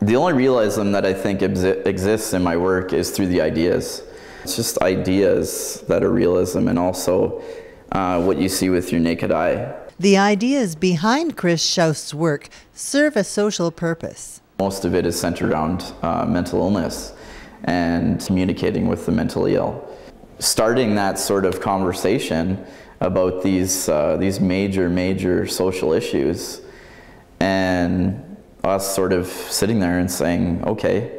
The only realism that I think exists in my work is through the ideas. It's just ideas that are realism, and also what you see with your naked eye. The ideas behind Chris Shoust's work serve a social purpose. Most of it is centered around mental illness and communicating with the mentally ill. Starting that sort of conversation about these major social issues, and us sort of sitting there and saying, okay,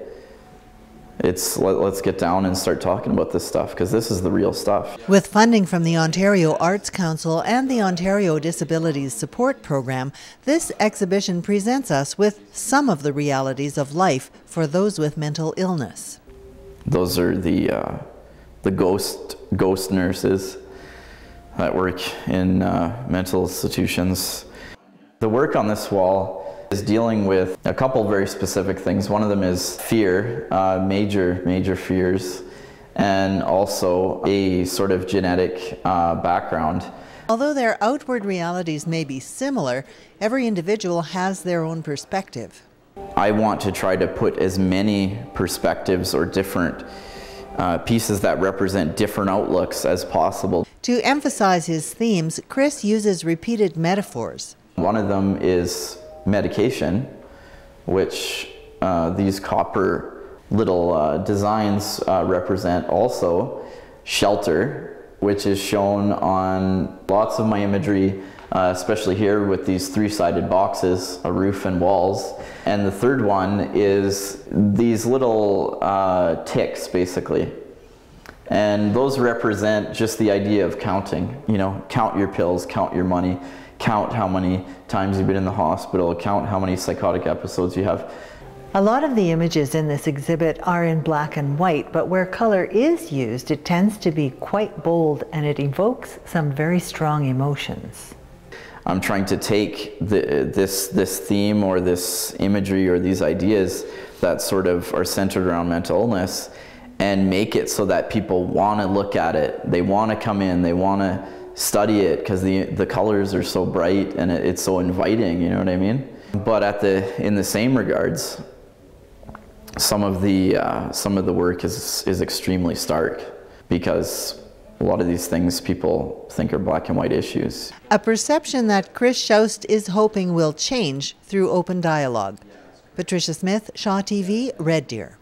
let's get down and start talking about this stuff, because this is the real stuff. With funding from the Ontario Arts Council and the Ontario Disabilities Support Program, this exhibition presents us with some of the realities of life for those with mental illness. Those are the ghost nurses that work in mental institutions. The work on this wall is dealing with a couple very specific things. One of them is fear, major fears, and also a sort of genetic background. Although their outward realities may be similar, every individual has their own perspective. I want to try to put as many perspectives or different pieces that represent different outlooks as possible. To emphasize his themes, Chris uses repeated metaphors. One of them is medication, which these copper little designs represent. Also shelter, which is shown on lots of my imagery, especially here with these three-sided boxes, a roof and walls. And the third one is these little ticks, basically. And those represent just the idea of counting. You know, count your pills, count your money, count how many times you've been in the hospital, count how many psychotic episodes you have. A lot of the images in this exhibit are in black and white, but where color is used, it tends to be quite bold and it evokes some very strong emotions. I'm trying to take this theme or this imagery or these ideas that sort of are centered around mental illness and make it so that people want to look at it. They want to come in, they want to study it, because the colors are so bright and it's so inviting, you know what I mean? But in the same regards, some of the work is extremely stark, because a lot of these things people think are black and white issues. A perception that Chris Shoust is hoping will change through open dialogue. Patricia Smith, Shaw TV, Red Deer.